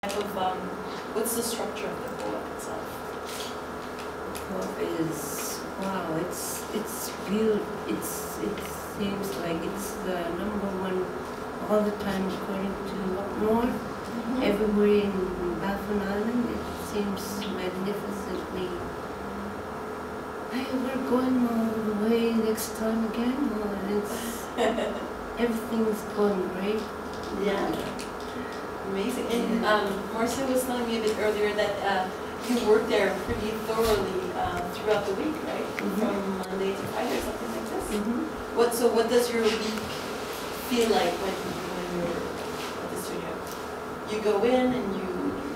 type of, what's the structure of the co-op itself? The co-op is, wow, it's built, it seems like it's the #1 all the time according to North. Everywhere in Baffin Island, it seems magnificently. Hey, we're going all the way next time again. It's everything's going great. Yeah. Amazing. And Marcia was telling me a bit earlier that you work there pretty thoroughly throughout the week, right? From Monday to Friday or something like this? So what does your week feel like when you're at the studio? You go in and you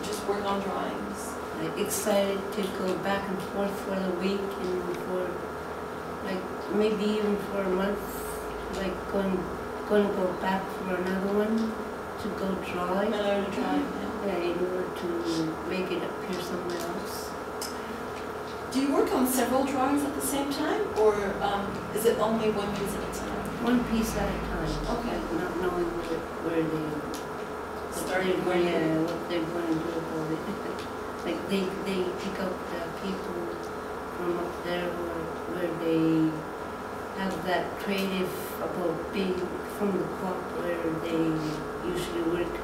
just work on drawings? I'm excited to go back and forth for the week and for like maybe even for a month, like going to go back for another one to go drawing. Another drawing, yeah, in order to make it appear somewhere else. Do you work on several drawings at the same time, or is it only one piece at a time? One piece at a time. Okay. Like not knowing where they started, what they're going to do about it. Like they pick up the people from up there where they have that creative about being from the crop where they usually work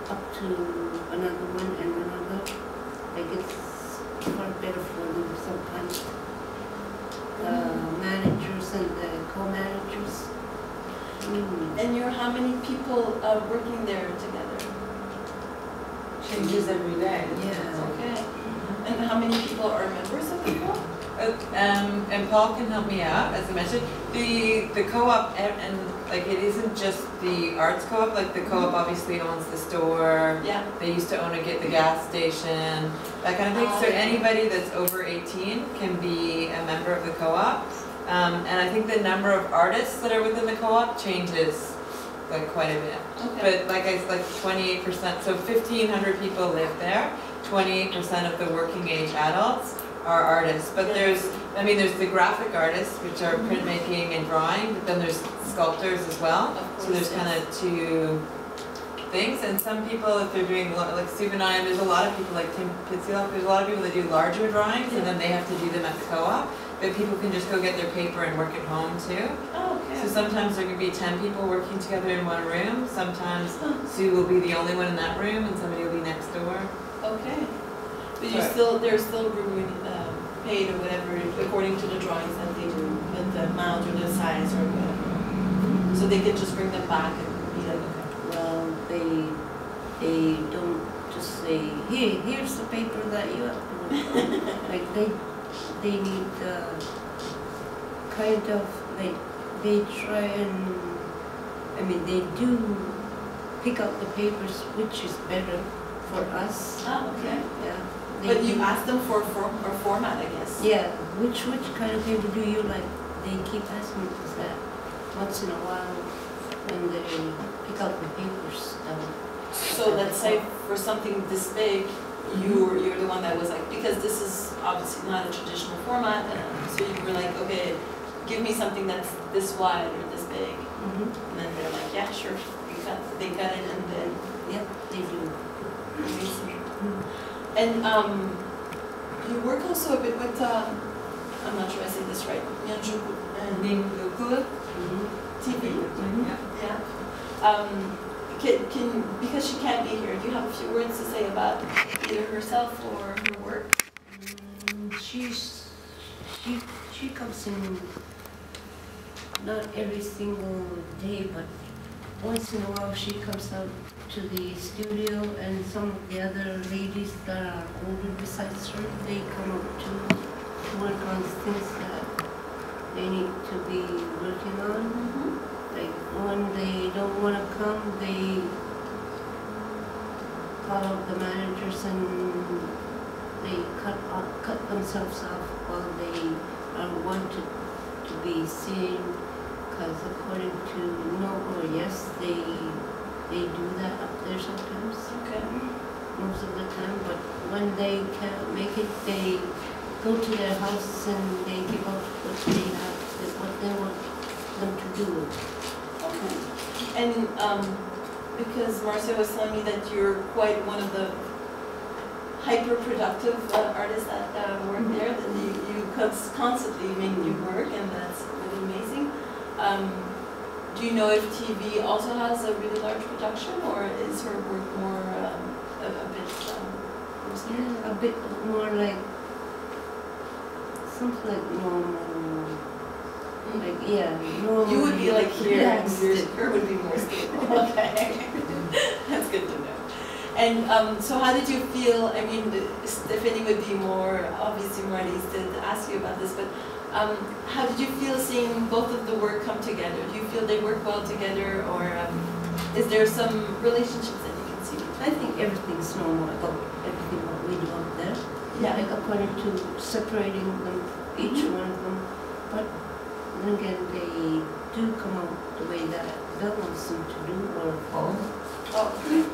up to another one and another. Like it's far better for them sometimes. The managers and the co-managers. And you're how many people working there together? Changes every day. Yeah. Okay. And how many people are members of the co-op? And Paul can help me out, as I mentioned. The co-op, and like it isn't just the arts co-op, like the co-op obviously owns the store. Yeah. They used to own the gas station, that kind of thing. So anybody that's over 18 can be a member of the co-op. And I think the number of artists that are within the co-op changes like quite a bit. Okay. But like 28%, so 1,500 people live there. 28% of the working age adults are artists. But there's the graphic artists, which are printmaking and drawing, but then there's sculptors as well. So there's kind of two things. And some people, if they're doing, like Steve and I, there's a lot of people like Tim Pitziel, there's a lot of people that do larger drawings and then they have to do them at the co-op. But people can just go get their paper and work at home too. Oh, okay. So sometimes there can be 10 people working together in one room. Sometimes Sue will be the only one in that room and somebody will be next door. Okay. But they're still paid or whatever according to the drawings that they do, with the amount or the size or whatever. So they can just bring them back and be like, okay. Well, they don't just say, here's the paper that you have to work on. Like they need kind of like they try and they do pick out the papers which is better for us. Oh, okay. Yeah. But you ask them for a format, I guess. Yeah. Which kind of paper do you like? They keep asking us that once in a while when they pick out the papers. So let's say for something this big, you're the one that was like, because this is obviously not a traditional format, so you were like, okay, give me something that's this wide or this big. And then they're like, yeah, sure. They cut it and then. Yep, they do. Amazing. And you work also a bit with, I'm not sure I say this right, Ningeokuluk. Teevee. Yeah. Can because she can't be here, do you have a few words to say about either herself or her work? She comes in not every single day, but once in a while she comes out to the studio, and some of the other ladies that are older besides her, they come up to work on things that they need to be working on. Like when they don't want to come, they call out the managers and they cut themselves off while they are wanted to be seen. Because according to yes, they do that up there sometimes. Okay. Most of the time, but when they can't make it, they go to their house and they give out what they have, what they want them to do. Okay. And because Marcia was telling me that you're quite one of the hyper-productive artists that work there, that you constantly make new work, and that's really amazing. Do you know if Teevee also has a really large production, or is her work more a bit yeah, a bit more like something like normal. Like, yeah, normal. You would be like here, Yes. and her would be more stable. Okay, that's good to know. And so how did you feel, I mean, Stephanie would be more, obviously more at ease to ask you about this, but how did you feel seeing both of the work come together? Do you feel they work well together, or is there some relationships that you can see? I think everything's normal about everything what we do up there. Yeah. Like according to separating them, each one of them. But then again, they do come out the way that Bill wants them to do, or all. Oh,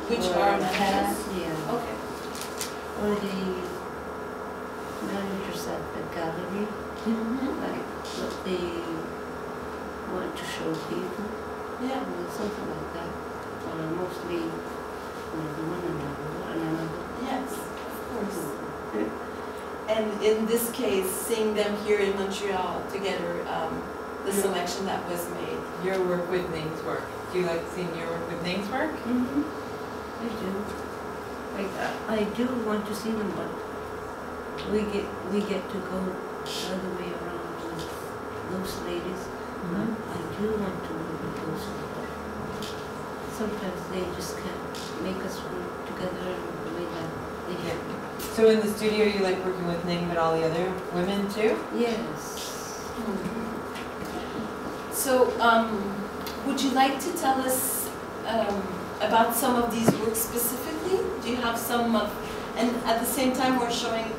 which or are past, managers? yeah. Okay. Or the managers at the gallery, like what they want to show people, Yeah. something like that. Mostly one another. Yes, of course. And in this case, seeing them here in Montreal together, the selection that was made. Your work with Ning's work. Do you like seeing your work with Ning's work? I do. Like I do want to see them, but we get to go the other way around with those ladies. I do want to work with those, but sometimes they just can't make us work together the way that they can. So in the studio, you like working with Ning, but all the other women too? Yes. So, would you like to tell us about some of these works specifically? Do you have some of, and at the same time we're showing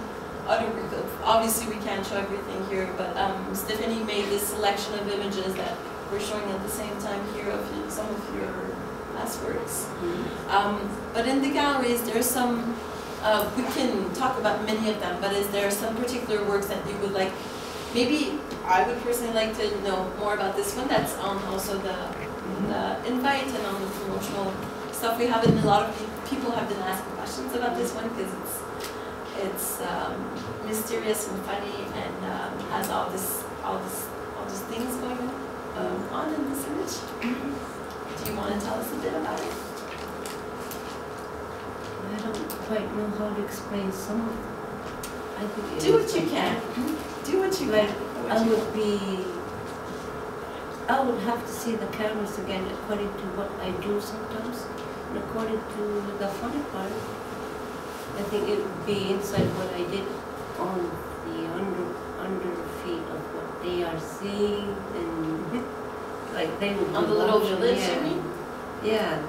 other work. Obviously we can't show everything here, but Stephanie made this selection of images that we're showing at the same time here of some of your past works. But in the galleries there's some, we can talk about many of them, but is there some particular works that you would like, maybe I would personally like to know more about this one that's on also the invite and on the promotional stuff we have, and a lot of people have been asking questions about this one because it's mysterious and funny and has all these things going on in this image. Do you want to tell us a bit about it? I don't quite know how to explain some of them. I think Do what you can. Do what you like, can. I would have to see the cameras again according to what I do sometimes, and according to the funny part. I think it would be inside what I did on the under feet of what they are seeing, and like they would On the little village, yeah. you mean? Yeah,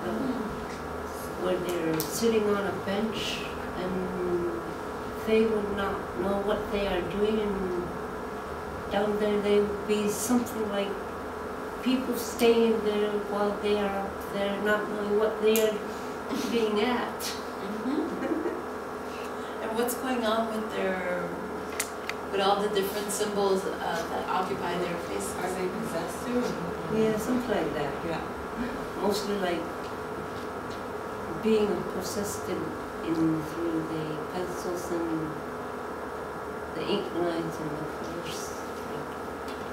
where they're sitting on a bench and they would not know what they are doing, and down there they would be something like people staying there while they are up there not knowing what they are being at. And what's going on with all the different symbols that occupy their faces? Are they possessed too? Yeah, something like that. Yeah. Mostly like being possessed in through the pencils and the ink lines and the colors. Like,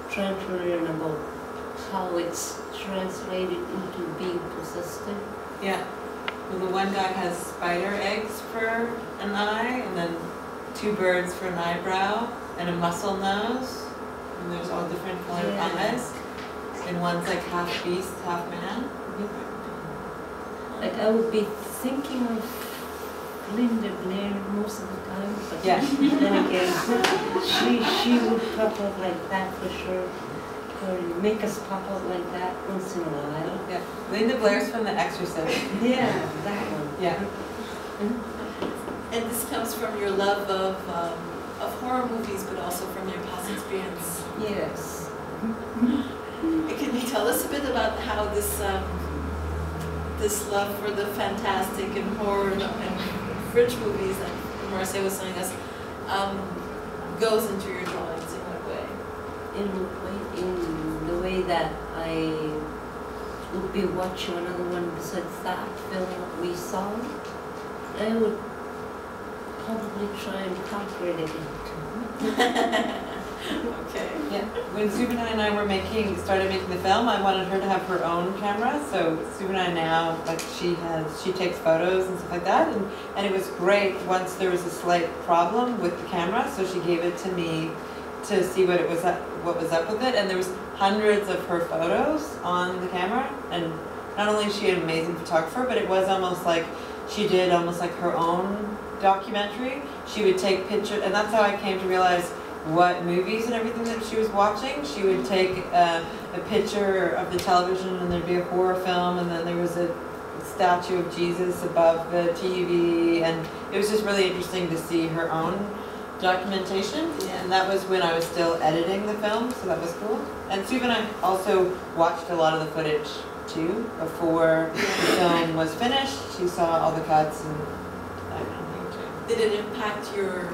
trying to learn about how it's translated into being possessed. Yeah. Well, the one guy has spider eggs for an eye, and then 2 birds for an eyebrow, and a mussel nose, and there's all different colored eyes. And one's like half beast, half man. Like I would be thinking of Linda Blair most of the time, but then again, she would pop up like that for sure, or make us pop up like that once in a while. Yeah. Linda Blair's from The Exorcist. Yeah, that one. Yeah. And this comes from your love of horror movies, but also from your past experience. Yes. Can you tell us a bit about how this this love for the fantastic and horror and French movies that Marcia was telling us goes into your drawings in what way? In the way that I would be watching another one besides that film that we saw, I would probably try and conquer it again. Okay. Yeah. When Shuvinai and I were started making the film, I wanted her to have her own camera. So Shuvinai now, like she takes photos and stuff like that, and it was great once there was a slight problem with the camera. So she gave it to me to see what was up with it, and there was hundreds of her photos on the camera. And not only is she an amazing photographer, but it was almost like she did almost like her own documentary. She would take pictures, and that's how I came to realize what movies and everything that she was watching. She would take a picture of the television, and there'd be a horror film, and then there was a statue of Jesus above the TV, and it was just really interesting to see her own documentation. Yeah. And that was when I was still editing the film, so that was cool. And Sue and I also watched a lot of the footage too before the film was finished. She saw all the cuts and that kind of thing too. Did it impact your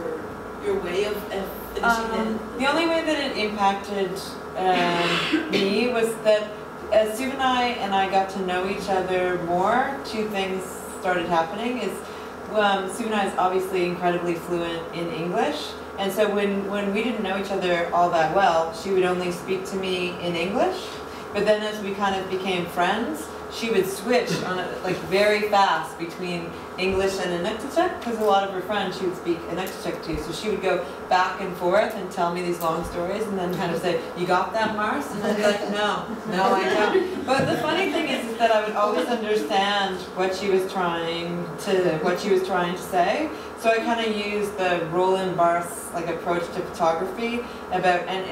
way of finishing it? The only way that it impacted me was that as Shuvinai and I got to know each other more, two things started happening. Shuvinai is obviously incredibly fluent in English, and so when we didn't know each other all that well, she would only speak to me in English. But then as we kind of became friends, she would switch on it like very fast between English and Inuktitut, because a lot of her friends she would speak Inuktitut to. So she would go back and forth and tell me these long stories, and then kind of say, "You got that, Mars?" And I'd be like, "No, I don't." But the funny thing is that I would always understand what she was trying to say. So I kind of used the Roland Barthes like approach to photography and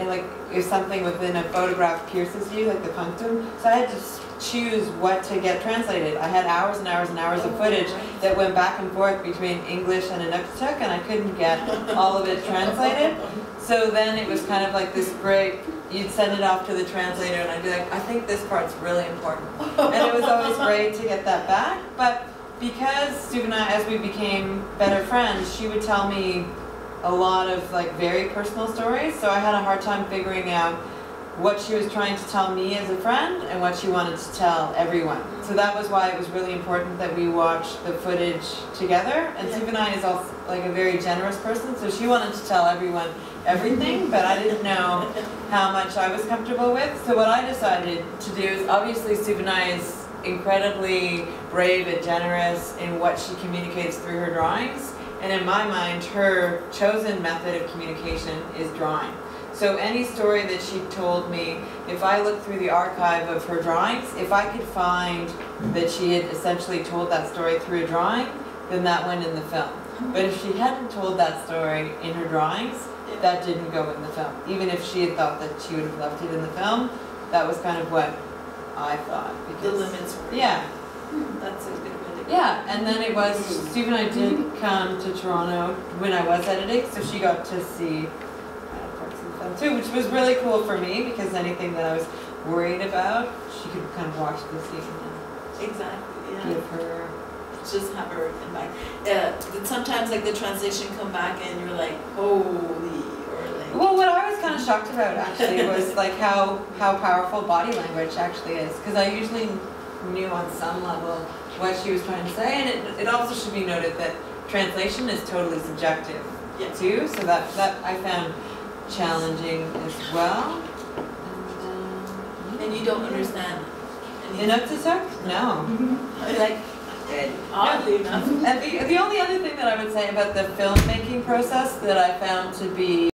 like if something within a photograph pierces you, like the punctum. So I had to choose what to get translated. I had hours and hours and hours of footage that went back and forth between English and Inuktitut, and I couldn't get all of it translated. So then it was kind of like this great, you'd send it off to the translator, and I'd be like, I think this part's really important. And it was always great to get that back. But because Shuvinai, as we became better friends, she would tell me a lot of like very personal stories. So I had a hard time figuring out what she was trying to tell me as a friend and what she wanted to tell everyone. So that was why it was really important that we watch the footage together. And Shuvinai is also like a very generous person, so she wanted to tell everyone everything, but I didn't know how much I was comfortable with. So what I decided to do is, obviously Shuvinai is incredibly brave and generous in what she communicates through her drawings. And in my mind, her chosen method of communication is drawing. So any story that she told me, if I looked through the archive of her drawings, if I could find that she had essentially told that story through a drawing, then that went in the film. But if she hadn't told that story in her drawings, that didn't go in the film. Even if she had thought that she would have left it in the film, that was kind of what I thought. Because, the limits were. Yeah. That's a good way to go. Yeah, and then it was, Steve and I did come to Toronto when I was editing, so she got to see parts of the film too, which was really cool for me, because anything that I was worried about, she could kind of watch this and Exactly, yeah. give her. Just have her come back. Did sometimes like the translation come back and you're like, holy, or like... Well, what I was kind of shocked about actually was like how powerful body language actually is, because I usually knew on some level what she was trying to say, and it also should be noted that translation is totally subjective too, so that I found challenging as well. And you don't understand Inuktitut? No. Like, oddly enough. And the only other thing that I would say about the filmmaking process that I found to be